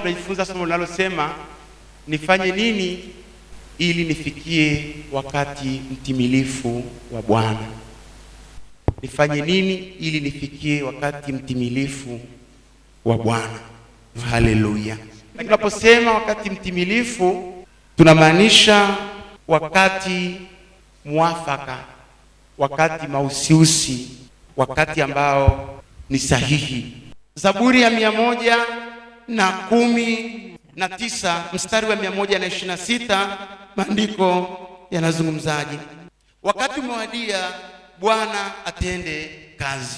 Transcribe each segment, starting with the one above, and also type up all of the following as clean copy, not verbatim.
tunajifunza somo linalosema nifanye nini ili nifikie wakati mtimilifu wa Bwana. Nifanye nini ili nifikie wakati mtimilifu wa Bwana. Haleluya. Tunaposema wakati mtimilifu, tunamaanisha wakati mwafaka, wakati mahususi, wakati ambao ni sahihi. Zaburi ya 119 mstari wa 126, maandiko yanazungumzaje? Wakati umewadia Bwana atende kazi.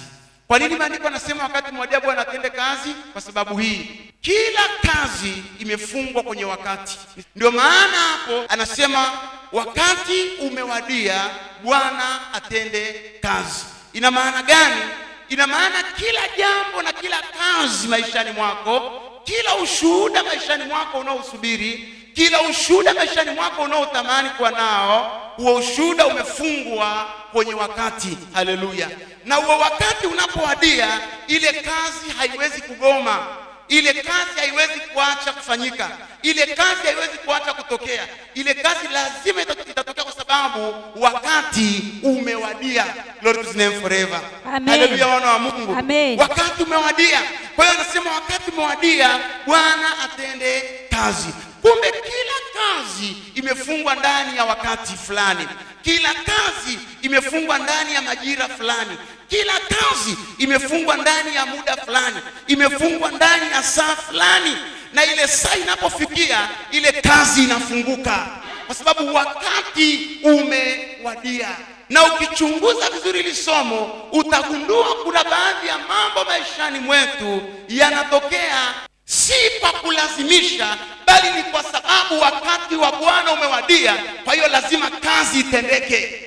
Kwa nini maandiko yanasema wakati umewadia Bwana atende kazi? Kwa sababu hii, kila kazi imefungwa kwenye wakati. Ndio maana hapo anasema wakati umewadia Bwana atende kazi. Ina maana gani? Ina maana kila jambo na kila kazi maishani mwako, kila ushuhuda maishani mwako unaosubiri, kila ushuhuda maishani mwako unaotamani kuwa nao, huo ushuhuda umefungwa kwenye wakati. Haleluya. Na huo wakati unapowadia, ile kazi haiwezi kugoma, ile kazi haiwezi kuacha kufanyika, ile kazi haiwezi kuacha kutokea. Ile kazi lazima itatokea kwa sababu wakati umewadia. Lord is name forever. Haleluya, wana wa Mungu. Amen. Wakati umewadia. Kwa hiyo anasema wakati umewadia Bwana atende kazi. Kumbe kila kazi imefungwa ndani ya wakati fulani. Kila kazi imefungwa ndani ya majira fulani. Kila kazi imefungwa ndani ya muda fulani. Imefungwa ndani ya saa fulani. Na ile saa inapofikia, ile kazi inafunguka. Kwa sababu wakati umewadia. Na ukichunguza vizuri hili somo, utagundua kuna baadhi ya mambo maishani mwetu yanatokea si kwa kulazimisha, bali ni kwa sababu wakati wa Bwana umewadia. Kwa hiyo lazima kazi itendeke.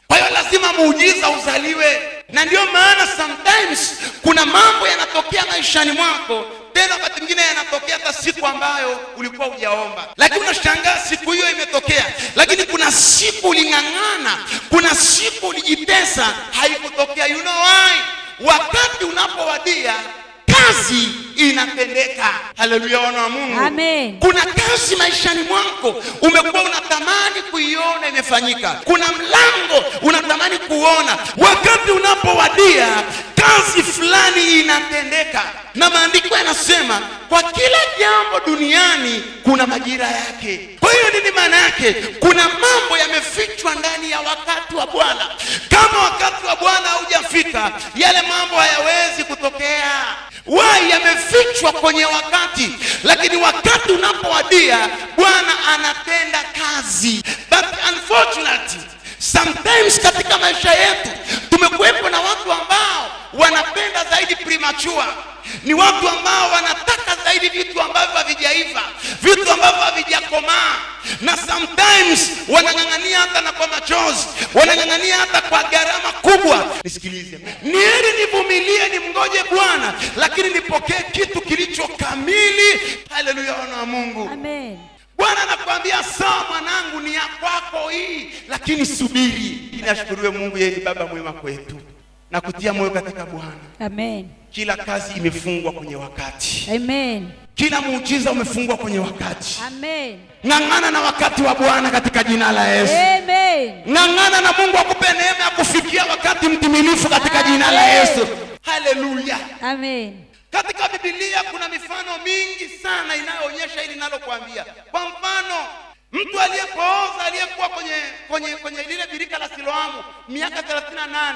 Kwa hiyo lazima muujiza uzaliwe. Na ndio maana sometimes kuna mambo yanatokea maishani mwako, tena wakati mwingine yanatokea hata siku ambayo ulikuwa hujaomba. Lakini unashangaa siku hiyo imetokea, lakini kuna siku uling'ang'ana, kuna siku ulijitesa, haikutokea. You know why? Wakati unapowadia kazi inatendeka. Haleluya, wana wa Mungu. Amen. Kuna kazi maishani mwako umekuwa unatamani kuiona imefanyika. Kuna mlango unatamani kuona. Wakati unapowadia kazi fulani inatendeka. Na maandiko yanasema kwa kila jambo duniani kuna majira yake. Kwa hiyo nini maana yake? Kuna mambo yamefichwa ndani ya wakati wa Bwana. Kama wakati wa Bwana haujafika, yale mambo hayawezi kutokea. Yamefichwa kwenye wakati. Lakini wakati unapowadia Bwana anatenda kazi. But unfortunately, sometimes katika maisha yetu tumekuwepo na watu ambao wanapenda zaidi premature. Ni watu ambao wanataka zaidi vitu ambavyo havijaiva, vitu ambavyo havijakomaa. Na sometimes wanang'ang'ania hata na kwa machozi, wanang'ang'ania hata kwa gharama kubwa. Nisikilize, ni heri nivumilie, nimngoje Bwana, lakini nipokee kitu kilicho kamili. Haleluya, wana wa Mungu. Amen. Bwana anakuambia sawa mwanangu, ni ya kwako hii, lakini subiri. Nashukuriwe Mungu, yeye ni baba mwema kwetu. Na kutia moyo katika Bwana. Amen. Kila kazi imefungwa kwenye wakati. Amen. Kila muujiza umefungwa kwenye wakati. Amen. Ng'ang'ana na wakati wa Bwana katika jina la Yesu. Amen. Ng'ang'ana na Mungu akupe neema ya kufikia wakati mtimilifu katika jina la Yesu. Haleluya. Amen. Katika Biblia kuna mifano mingi sana inayoonyesha hili ninalokuambia. Kwa mfano, mtu aliyepooza aliyekuwa kwenye lile birika la Siloamu miaka 38.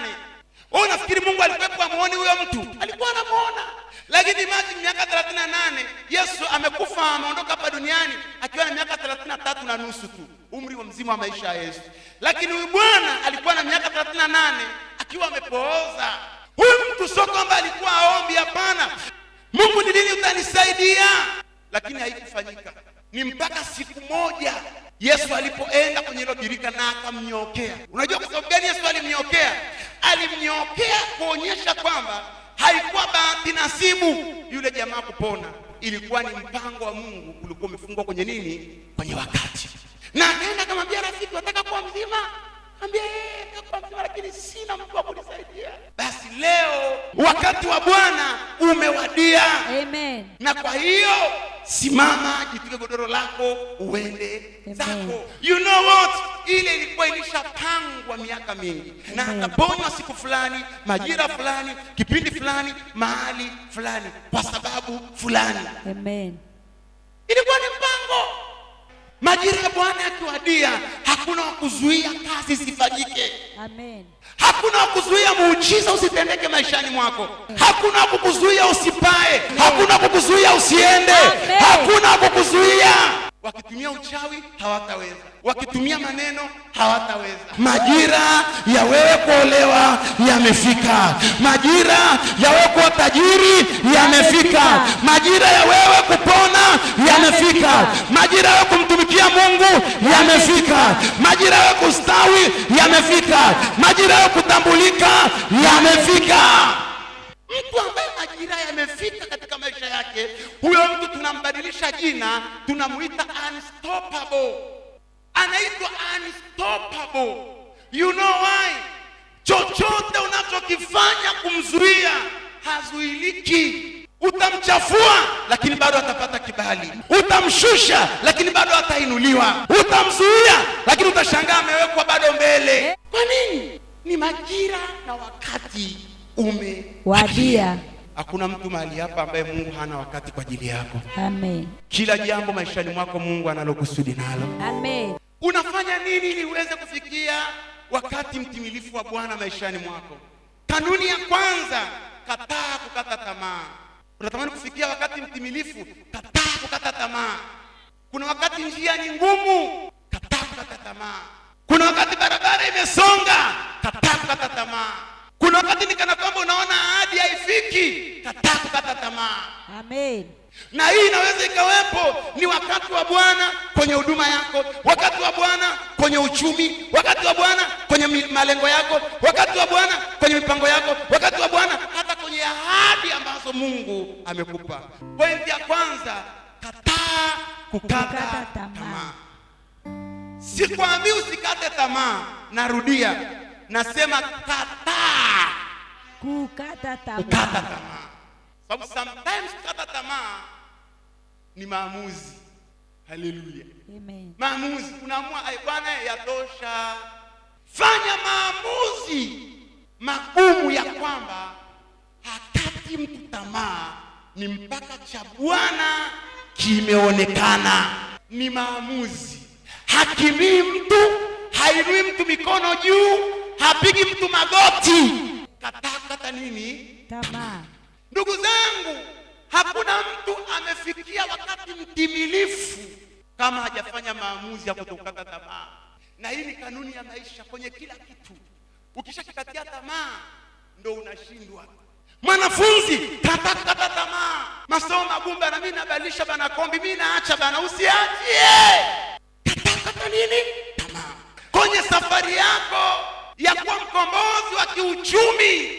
Unafikiri Mungu alikuwa amuone huyo mtu? Alikuwa anamuona. Lakini imagine miaka 38, Yesu amekufa, ameondoka hapa duniani akiwa na miaka 33 na nusu tu. Umri wa mzima wa maisha ya Yesu. Lakini huyu bwana alikuwa na miaka 38 akiwa amepooza. Huyu mtu sio kwamba alikuwa aombi, hapana. Mungu, ni lini utanisaidia? Lakini haikufanyika. Ni mpaka siku moja Yesu alipoenda kwenye hilo birika na akamnyokea. Unajua kwa sababu gani Yesu alimnyokea? Alimnyokea kuonyesha kwamba haikuwa bahati nasibu yule jamaa kupona. Ilikuwa ni mpango wa Mungu, ulikuwa umefungwa kwenye nini? Kwenye wakati. Na akaenda akamwambia rafiki, wataka kuwa mzima? Ambia nataka kuwa mzima, lakini sina mtu wa kunisaidia. Basi leo wakati wa Bwana umewadia. Amen. Na kwa hiyo simama, jitwike godoro lako, uende zako. You know what? Ile ilikuwa ilishapangwa miaka mingi, na ataponywa siku fulani, majira fulani, kipindi fulani, mahali fulani, kwa sababu fulani. Amen. Ilikuwa ni mpango. Majira ya Bwana yakiwadia, hakuna wa kuzuia kazi isifanyike. Amen. Hakuna wa kuzuia muujiza usitendeke maishani mwako. Hakuna wa kukuzuia usipae. Hakuna wa kukuzuia usiende. Hakuna wa kukuzuia. Wakitumia uchawi hawataweza, wakitumia maneno hawataweza. Majira ya wewe kuolewa yamefika. Majira ya wewe kuwa tajiri yamefika. Majira ya wewe kupona yamefika. Majira ya wewe kumtumikia Mungu yamefika. Majira ya wewe kustawi yamefika. Majira ya wewe kutambulika yamefika. Mtu ambaye majira yamefika katika maisha yake, huyo mtu tunambadilisha jina, tunamuita unstoppable. Anaitwa unstoppable. You know why? Chochote unachokifanya kumzuia hazuiliki. Utamchafua lakini bado atapata kibali. Utamshusha lakini bado atainuliwa. Utamzuia lakini utashangaa amewekwa bado mbele. Kwa nini? Ni majira na wakati umewadia. Hakuna mtu mahali hapa ambaye Mungu hana wakati kwa ajili yako. Amen. Kila jambo maishani mwako Mungu analokusudi nalo. Amen. Unafanya nini ili uweze kufikia wakati mtimilifu wa Bwana maishani mwako? Kanuni ya kwanza, kataa kukata tamaa. Unatamani kufikia wakati mtimilifu, kataa kukata tamaa. Kuna wakati njia ni ngumu, kataa kukata tamaa. Kuna wakati barabara imesonga, kataa kukata tamaa. Kuna wakati ni kana kwamba unaona ahadi haifiki, kataa kukata tamaa. Amen. Na hii inaweza ikawepo ni wakati wa Bwana kwenye huduma yako, wakati wa Bwana kwenye uchumi, wakati wa Bwana kwenye malengo yako, wakati wa Bwana kwenye mipango yako, wakati wa Bwana hata kwenye ahadi ambazo Mungu amekupa. Pointi ya kwanza, kataa kukata tamaa. Sikwambii usikate tamaa, narudia. Nasema kataa kukata tamaa. Kukata tamaa. Sababu sometimes kukata tamaa ni maamuzi. Haleluya. Amen. Maamuzi. Unaamua Bwana yatosha. Fanya maamuzi magumu ya kwamba hakati mtu tamaa ni mpaka cha Bwana kimeonekana. Ni maamuzi. Hakimbii mtu, hainui mtu mikono juu, hapigi mtu magoti. Kata nini? Tamaa. Ndugu zangu, hakuna mtu amefikia wakati mtimilifu kama hajafanya maamuzi ya kutokata tamaa. Na hii ni kanuni ya maisha kwenye kila kitu. Ukishakikatia tamaa ndo unashindwa. Mwanafunzi, kata tamaa. Masomo magumu na mimi nabadilisha bana kombi, mimi naacha bana, usiachie. Kata nini? Tamaa. Kwenye safari yako ya kuwa mkombozi wa kiuchumi,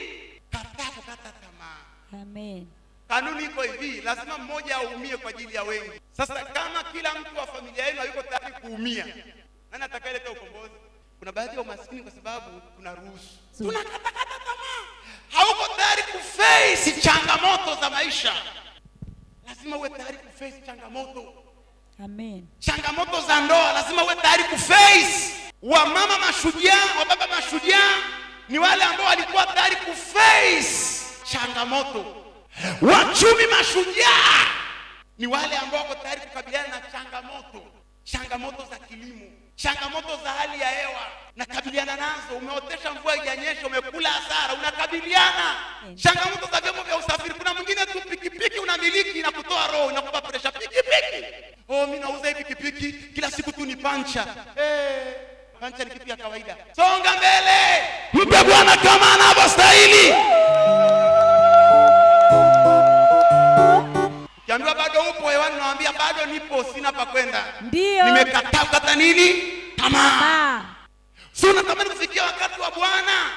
kataa kukata tamaa. Amen. Kanuni iko hivi, lazima mmoja aumie kwa ajili ya wengi. Sasa kama kila mtu wa familia yenu hayuko tayari kuumia, nani atakayeleta ukombozi? Kuna baadhi ya umaskini kwa sababu tunaruhusu. Tunakata tamaa. Hauko tayari kuface changamoto za maisha. Lazima uwe tayari kuface changamoto. Amen. Changamoto za ndoa lazima uwe tayari kuface. Wamama mashujaa, wababa mashujaa ni wale ambao walikuwa tayari kuface changamoto. Wachumi mashujaa ni wale ambao wako tayari kukabiliana na changamoto za kilimo, changamoto za hali ya hewa, nakabiliana nazo. Umeotesha mvua haijanyesha, umekula hasara, unakabiliana. Changamoto za vyombo vya usafiri, kuna mwingine tu pikipiki unamiliki inakutoa roho, inakupa pressure. Pikipiki, mimi nauza hii pikipiki, kila siku tu ni pancha. Pancha ni kitu ya kawaida. Songa mbele, mpe Bwana kama anavyostahili. Kiambiwa bado upo hewani, naambia bado nipo, sina pa kwenda. Ndio. Nimekataa kukata nini? Tamaa. Sio unatamani kufikia wakati wa Bwana.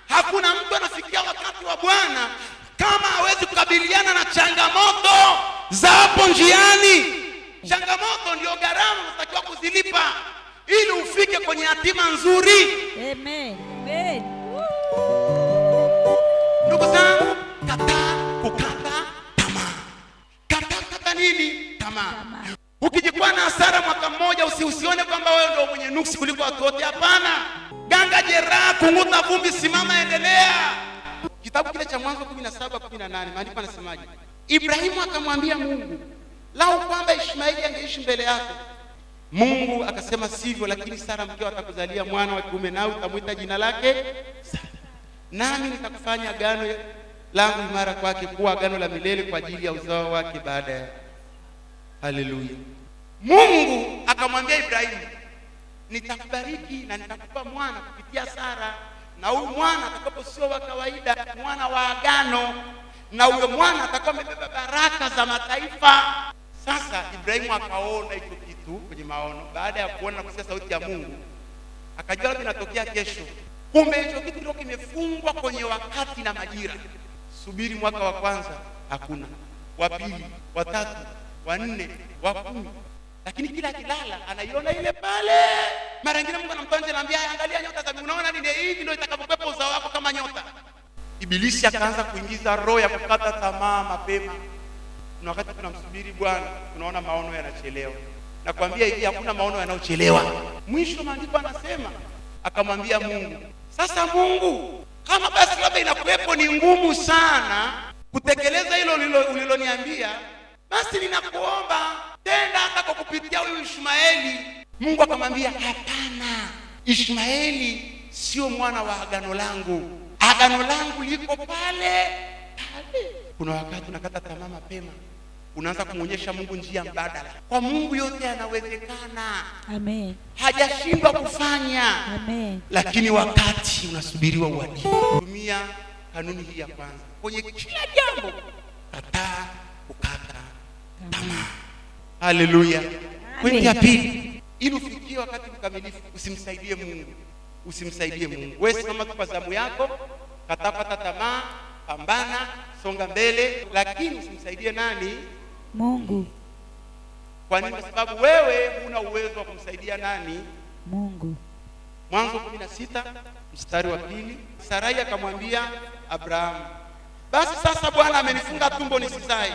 Hakuna mtu anafikia wakati wa Bwana kama hawezi kukabiliana na changamoto za hapo njiani. Changamoto ndio gharama unatakiwa kuzilipa ili ufike kwenye hatima nzuri. Amen. Amen. Ndugu zangu, kataa kukata tamaa. Kataa nini? Tamaa. mwenye nuksi kuliko watu wote. Hapana. Ganga jeraha, kunguta vumbi, simama, endelea. Kitabu kile cha Mwanzo 17:18 maandiko yanasemaje? Ibrahimu akamwambia Mungu, lau kwamba Ishmaeli angeishi mbele yako. Mungu akasema sivyo, lakini Sara mkeo atakuzalia mwana wa kiume, nawe utamwita jina lake Sara. Nami nitakufanya agano langu imara kwake, kuwa agano la milele kwa ajili ya uzao wake baada ya. Haleluya. Mungu akamwambia Ibrahimu, nitakubariki na nitakupa mwana kupitia Sara, na huyu mwana atakapo sio wa kawaida, mwana wa agano, na huyo mwana atakuwa amebeba baraka za mataifa. Sasa Ibrahimu akaona hicho kitu kwenye maono. Baada ya kuona na kusikia sauti ya Mungu, akajua labda inatokea kesho. Kumbe hicho kitu ndio kimefungwa kwenye wakati na majira. Subiri mwaka wa kwanza, hakuna. Wa pili, wa tatu, wa nne, wa 10. Lakini kila kilala anaiona ile pale. Mara nyingine Mungu anamtoa nje, anamwambia angalia nyota za mbinguni, unaona nini? Hivi ndio itakapokuwa uzao wako kama nyota. Ibilisi akaanza kuingiza roho ya kukata tamaa mapema. Na wakati tunamsubiri Bwana, tunaona maono yanachelewa. Nakwambia hivi, hakuna maono yanayochelewa. Mwisho maandiko anasema, akamwambia Mungu, sasa Mungu, kama basi labda inakuwepo ni ngumu sana kutekeleza hilo uliloniambia, basi ninakuomba tenda hata kwa kupitia huyu Ishmaeli. Mungu akamwambia, hapana, Ishmaeli sio mwana wa agano langu. Agano langu liko pale. Kuna wakati unakata tamaa mapema, unaanza kumuonyesha Mungu njia mbadala. Kwa Mungu yote yanawezekana. Amen. Hajashindwa kufanya. Amen. Lakini wakati unasubiriwa uadili. Tumia kanuni hii ya kwanza. Kwenye kila jambo, kataa kukata tamaa. Haleluya. Pointi ya pili, ili ufikie wakati mkamilifu, usimsaidie Mungu. Usimsaidie Mungu. Wewe simama kwa zamu yako, kataa kukata tamaa, pambana, songa mbele, lakini usimsaidie nani? Mungu. Kwa nini? Kwa sababu wewe huna uwezo wa kumsaidia nani? Mungu. Mwanzo 16 mstari wa 2, Sarai akamwambia Abrahamu, basi sasa Bwana amenifunga tumbo nisizae,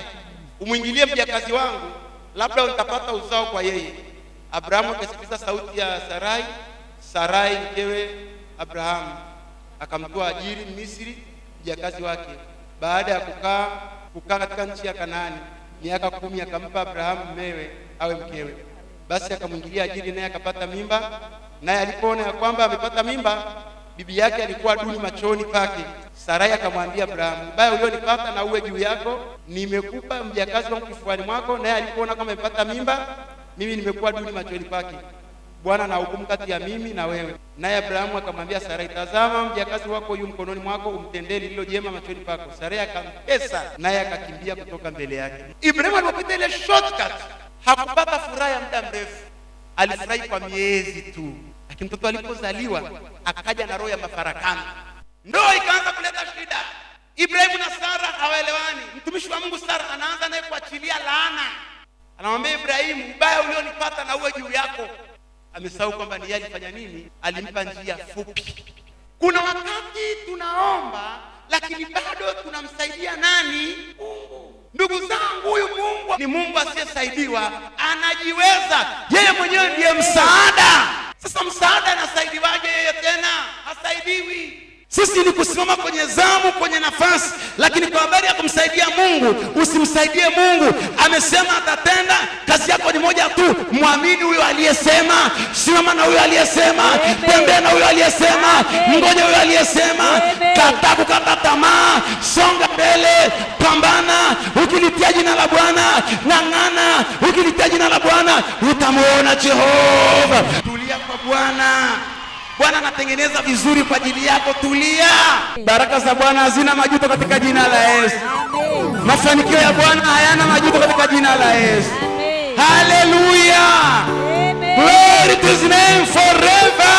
umwingilie mjakazi wangu, labda nitapata uzao kwa yeye. Abrahamu akasikiliza sauti ya Sarai. Sarai mkewe Abrahamu akamtoa Ajiri Misri mjakazi wake. Baada ya kukaa katika nchi ya Kanaani miaka 10, akampa Abrahamu mmewe awe mkewe. Basi akamwingilia Ajiri, naye akapata mimba. Naye alipoona ya kwamba amepata mimba, bibi yake alikuwa duni machoni pake. Sarai akamwambia Abrahamu, baya ulionipata na uwe juu yako, nimekupa mjakazi wangu kifuani mwako. Naye alipoona kama amepata mimba, mimi nimekuwa duni machoni pake. Bwana na hukumu kati ya mimi na wewe. Naye Abrahamu akamwambia Sarai, tazama mjakazi wako yu mkononi mwako, umtendee lililo jema machoni pako. Sarai akampesa, naye akakimbia kutoka mbele yake. Ibrahimu alipopita ile shortcut, hakupata furaha ya muda mrefu. Alifurahi kwa miezi tu. Lakini mtoto alipozaliwa, akaja na roho ya mafarakano. Ndoa ikaanza kuleta shida. Ibrahimu na Sara hawaelewani. Mtumishi wa Mungu Sara anaanza naye kuachilia laana. Anamwambia Ibrahimu, ubaya ulionipata na uwe juu yako. Amesahau kwamba ni yeye alifanya nini? Alimpa njia fupi. Kuna wakati tunaomba lakini bado tunamsaidia nani? Mungu. Ndugu zangu, huyu Mungu ni Mungu asiyesaidiwa, anajiweza. Yeye mwenyewe ndiye msaada. Sasa msaada anasaidiwaje yeye tena? Hasaidiwi. Sisi ni kusimama kwenye zamu, kwenye nafasi. Lakini kwa habari ya kumsaidia Mungu, usimsaidie Mungu. Amesema atatenda. Kazi yako ni moja tu, muamini huyo aliyesema, simama na huyo aliyesema, tembea na huyo aliyesema, ngoja huyo aliyesema. Kataa kukata tamaa, songa mbele, pambana. Ukilitia jina la Bwana, ng'ang'ana. Ukilitia jina la Bwana, utamuona Jehova. Tulia kwa Bwana. Bwana anatengeneza vizuri kwa ajili yako, tulia. Baraka za Bwana hazina majuto katika jina la Yesu. Mafanikio ya Bwana hayana majuto katika jina la Yesu. Hallelujah. Glory to his name forever.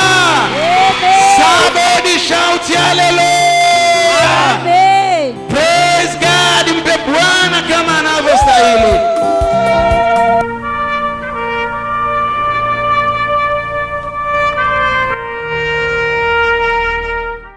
Somebody shout hallelujah.